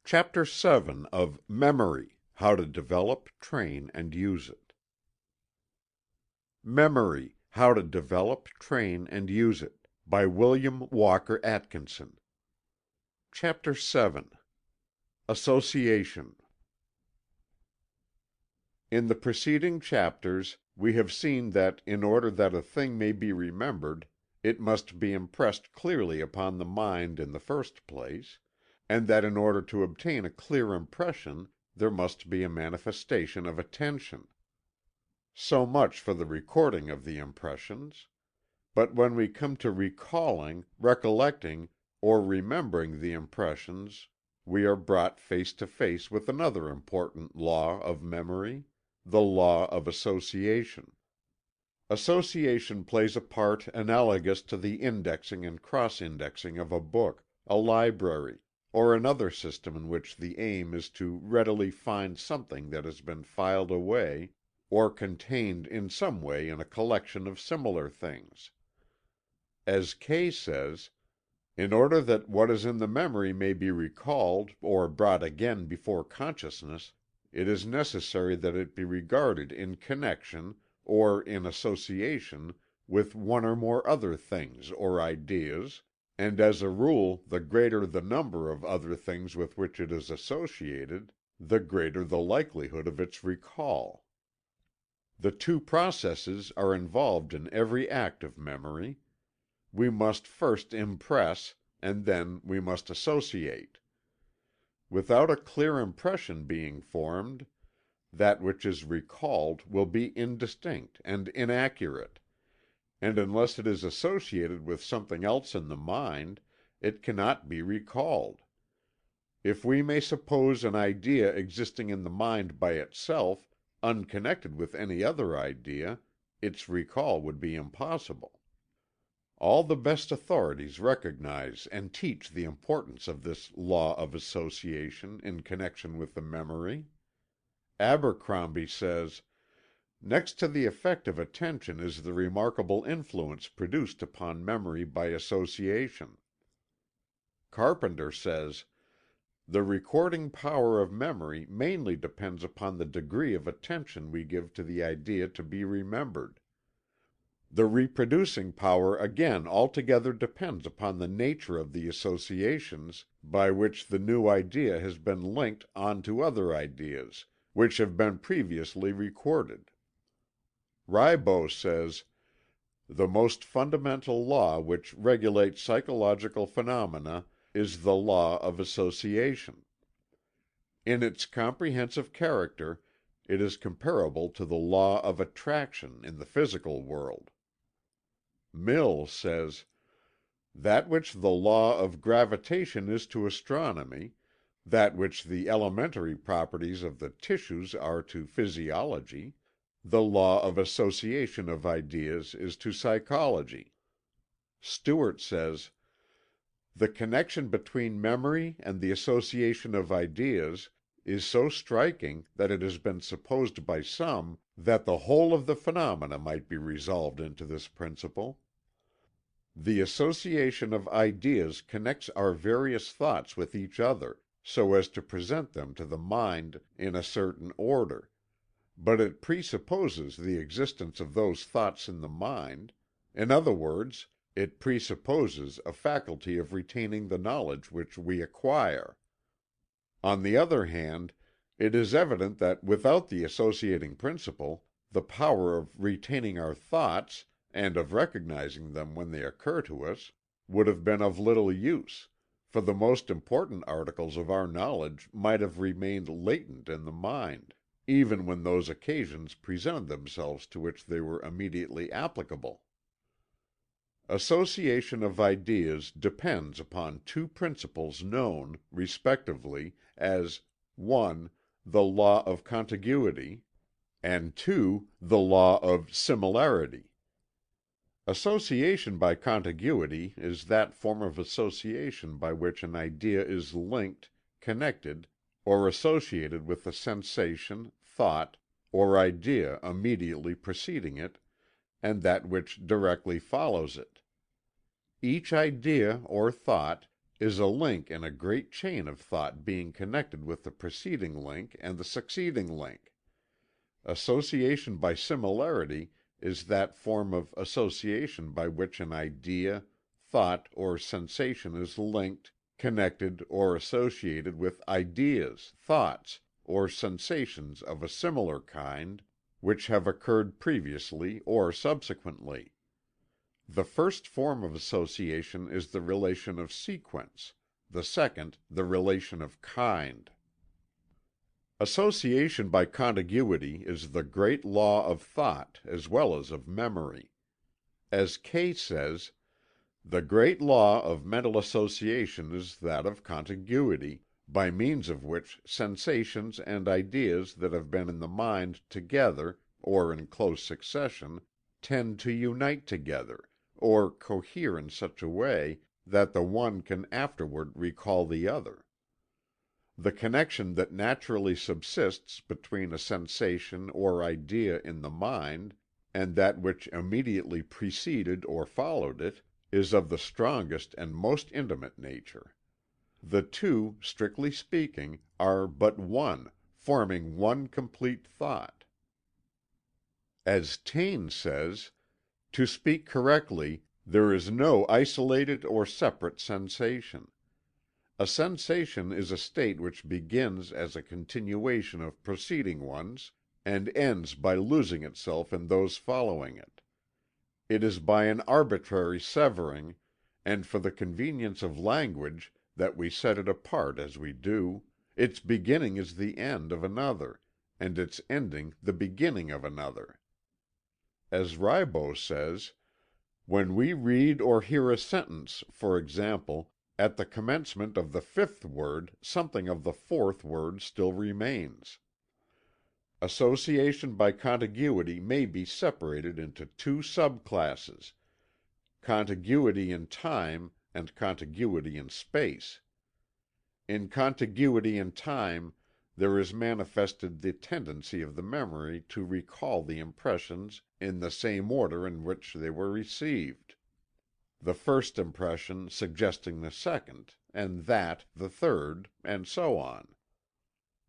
Chapter 7 of Memory: How to Develop, Train and Use It. Memory: How to Develop, Train and Use It, by William Walker Atkinson. Chapter 7 Association. In the preceding chapters we have seen that in order that a thing may be remembered, it must be impressed clearly upon the mind in the first place, and that in order to obtain a clear impression there must be a manifestation of attention. So much for the recording of the impressions. But when we come to recalling, recollecting, or remembering the impressions we are brought face to face with another important law of memory, the law of association. Association plays a part analogous to the indexing and cross-indexing of a book, a library, or another system in which the aim is to readily find something that has been filed away, or contained in some way in a collection of similar things. As Kay says, "In order that what is in the memory may be recalled or brought again before consciousness, it is necessary that it be regarded in connection, or in association, with one or more other things or ideas, and as a rule the greater the number of other things with which it is associated, the greater the likelihood of its recall." The two processes are involved in every act of memory. We must first impress, and then we must associate. Without a clear impression being formed, that which is recalled will be indistinct and inaccurate, and unless it is associated with something else in the mind, it cannot be recalled. If we may suppose an idea existing in the mind by itself, unconnected with any other idea, its recall would be impossible. All the best authorities recognize and teach the importance of this law of association in connection with the memory. Abercrombie says, "Next to the effect of attention is the remarkable influence produced upon memory by association." Carpenter says, "The recording power of memory mainly depends upon the degree of attention we give to the idea to be remembered. The reproducing power again altogether depends upon the nature of the associations by which the new idea has been linked on to other ideas, which have been previously recorded." Ribot says, "The most fundamental law which regulates psychological phenomena is the law of association. In its comprehensive character it is comparable to the law of attraction in the physical world." Mill says, "That which the law of gravitation is to astronomy, that which the elementary properties of the tissues are to physiology, the law of association of ideas is to psychology." Stewart says, "The connection between memory and the association of ideas is so striking that it has been supposed by some that the whole of the phenomena might be resolved into this principle. The association of ideas connects our various thoughts with each other, so as to present them to the mind in a certain order, but it presupposes the existence of those thoughts in the mind; in other words, it presupposes a faculty of retaining the knowledge which we acquire. On the other hand, it is evident that without the associating principle, the power of retaining our thoughts, and of recognizing them when they occur to us, would have been of little use, for the most important articles of our knowledge might have remained latent in the mind, even when those occasions presented themselves to which they were immediately applicable. Association of ideas depends upon two principles known, respectively, as 1. The law of contiguity, and 2. The law of similarity. Association by contiguity is that form of association by which an idea is linked, connected, or associated with the sensation, thought, or idea immediately preceding it, and that which directly follows it. Each idea or thought, is a link in a great chain of thought being connected with the preceding link and the succeeding link. Association by similarity is that form of association by which an idea, thought, or sensation is linked, connected, or associated with ideas, thoughts, or sensations of a similar kind, which have occurred previously or subsequently. The first form of association is the relation of sequence, the second the relation of kind. Association by contiguity is the great law of thought as well as of memory. As Kay says, "The great law of mental association is that of contiguity, by means of which sensations and ideas that have been in the mind together, or in close succession, tend to unite together, or cohere in such a way that the one can afterward recall the other. The connection that naturally subsists between a sensation or idea in the mind, and that which immediately preceded or followed it, is of the strongest and most intimate nature. The two, strictly speaking, are but one, forming one complete thought." As Taine says, "To speak correctly, there is no isolated or separate sensation. A sensation is a state which begins as a continuation of preceding ones, and ends by losing itself in those following it. It is by an arbitrary severing, and for the convenience of language, that we set it apart as we do. Its beginning is the end of another, and its ending the beginning of another. As Ribot says, "When we read or hear a sentence, for example, at the commencement of the fifth word something of the fourth word still remains." Association by contiguity may be separated into two subclasses: contiguity in time and contiguity in space. In contiguity in time there is manifested the tendency of the memory to recall the impressions in the same order in which they were received, the first impression suggesting the second, and that the third, and so on.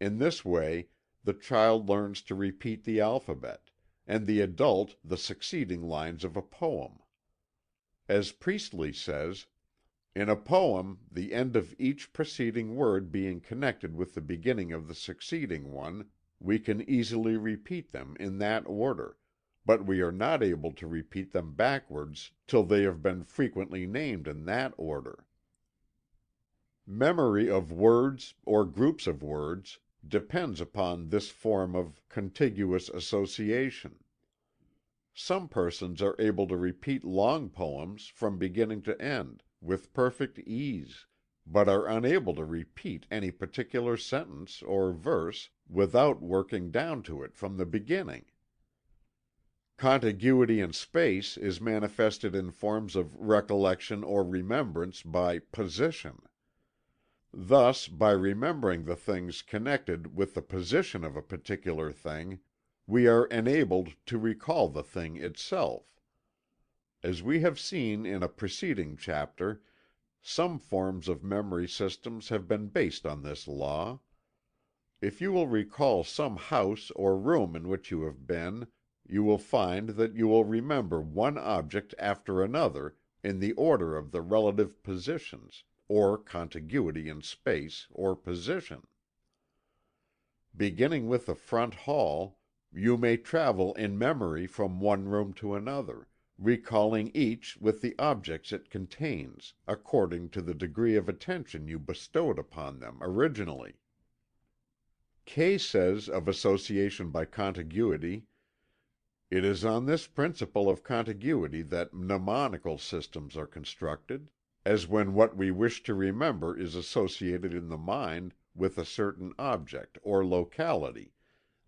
In this way the child learns to repeat the alphabet, and the adult the succeeding lines of a poem. As Priestley says, "In a poem, the end of each preceding word being connected with the beginning of the succeeding one, we can easily repeat them in that order, but we are not able to repeat them backwards till they have been frequently named in that order." Memory of words, or groups of words, depends upon this form of contiguous association. Some persons are able to repeat long poems from beginning to end, with perfect ease, but are unable to repeat any particular sentence or verse without working down to it from the beginning. Contiguity in space is manifested in forms of recollection or remembrance by position. Thus, by remembering the things connected with the position of a particular thing, we are enabled to recall the thing itself. As we have seen in a preceding chapter, some forms of memory systems have been based on this law. If you will recall some house or room in which you have been, you will find that you will remember one object after another in the order of the relative positions, or contiguity in space or position. Beginning with the front hall, you may travel in memory from one room to another, recalling each with the objects it contains, according to the degree of attention you bestowed upon them originally. Kay says of association by contiguity, "It is on this principle of contiguity that mnemonical systems are constructed, as when what we wish to remember is associated in the mind with a certain object or locality,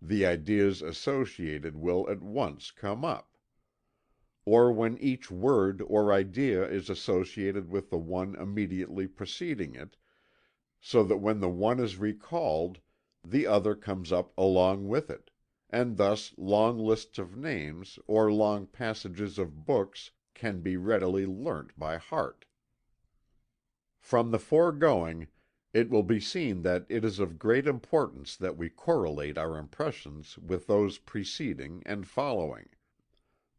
the ideas associated will at once come up; or when each word or idea is associated with the one immediately preceding it, so that when the one is recalled the other comes up along with it, and thus long lists of names or long passages of books can be readily learnt by heart." From the foregoing, it will be seen that it is of great importance that we correlate our impressions with those preceding and following.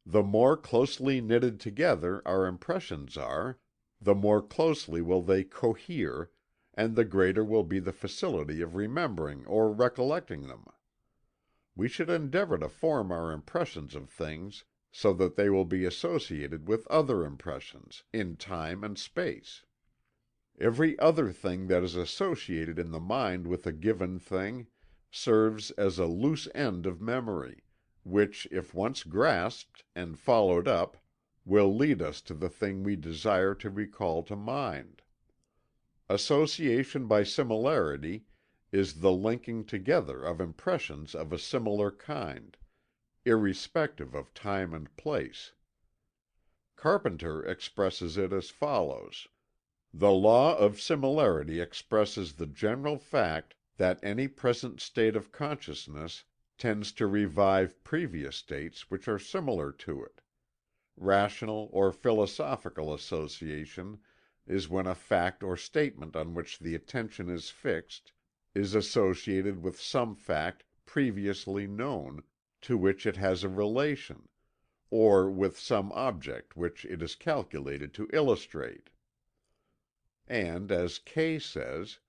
The more closely knitted together our impressions are, the more closely will they cohere, and the greater will be the facility of remembering or recollecting them. We should endeavor to form our impressions of things so that they will be associated with other impressions, in time and space. Every other thing that is associated in the mind with a given thing serves as a loose end of memory, which if once grasped and followed up will lead us to the thing we desire to recall to mind. Association by similarity is the linking together of impressions of a similar kind, irrespective of time and place. Carpenter expresses it as follows: "The law of similarity expresses the general fact that any present state of consciousness tends to revive previous states which are similar to it. Rational or philosophical association is when a fact or statement on which the attention is fixed is associated with some fact previously known, to which it has a relation, or with some object which it is calculated to illustrate." And, as Kay says,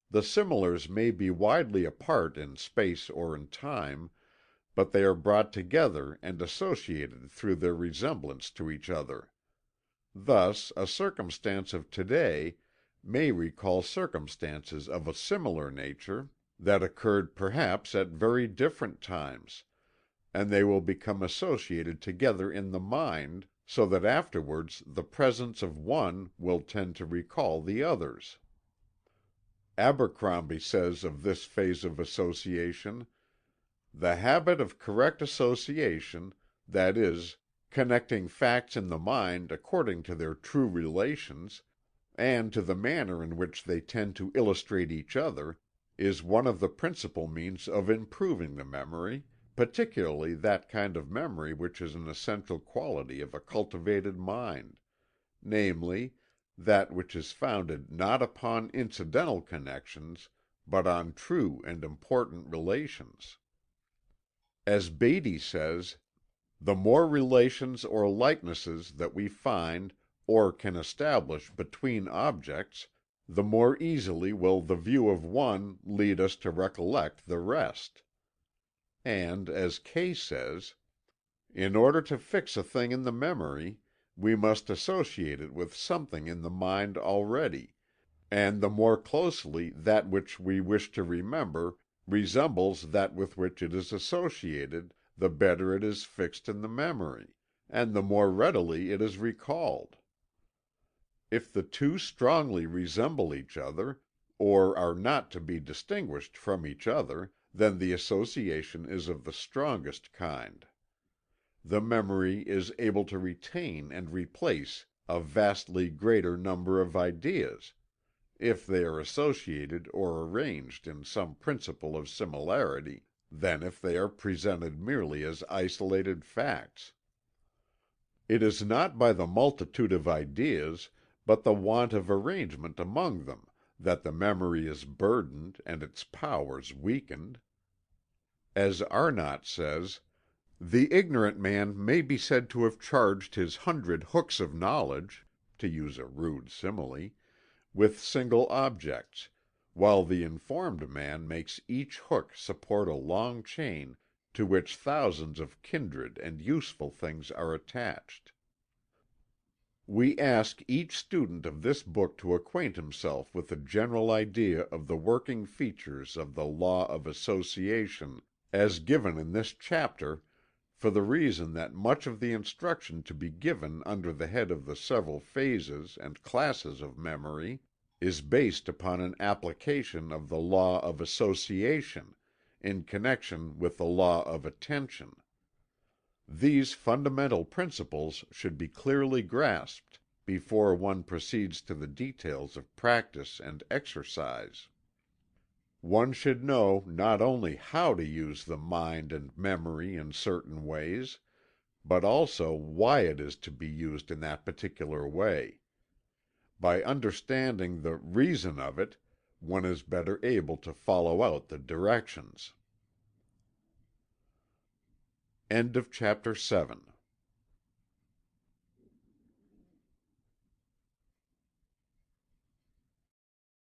"The similars may be widely apart in space or in time, but they are brought together and associated through their resemblance to each other. Thus a circumstance of today may recall circumstances of a similar nature that occurred perhaps at very different times, and they will become associated together in the mind, so that afterwards the presence of one will tend to recall the others." Abercrombie says of this phase of association: "The habit of correct association, that is, connecting facts in the mind according to their true relations, and to the manner in which they tend to illustrate each other, is one of the principal means of improving the memory, particularly that kind of memory which is an essential quality of a cultivated mind, namely, that which is founded not upon incidental connections, but on true and important relations." As Beattie says: "The more relations or likenesses that we find or can establish between objects, the more easily will the view of one lead us to recollect the rest." And, as Kay says: "In order to fix a thing in the memory, we must associate it with something in the mind already, and the more closely that which we wish to remember resembles that with which it is associated, the better it is fixed in the memory, and the more readily it is recalled. If the two strongly resemble each other, or are not to be distinguished from each other, then the association is of the strongest kind. The memory is able to retain and replace a vastly greater number of ideas, if they are associated or arranged in some principle of similarity, than if they are presented merely as isolated facts. It is not by the multitude of ideas, but the want of arrangement among them, that the memory is burdened and its powers weakened. As Arnott says: "The ignorant man may be said to have charged his 100 hooks of knowledge (to use a rude simile) with single objects, while the informed man makes each hook support a long chain to which thousands of kindred and useful things are attached." We ask each student of this book to acquaint himself with a general idea of the working features of the law of association as given in this chapter, for the reason that much of the instruction to be given under the head of the several phases and classes of memory is based upon an application of the law of association in connection with the law of attention. These fundamental principles should be clearly grasped before one proceeds to the details of practice and exercise. One should know not only how to use the mind and memory in certain ways, but also why it is to be used in that particular way. By understanding the reason of it, one is better able to follow out the directions. Chapter 8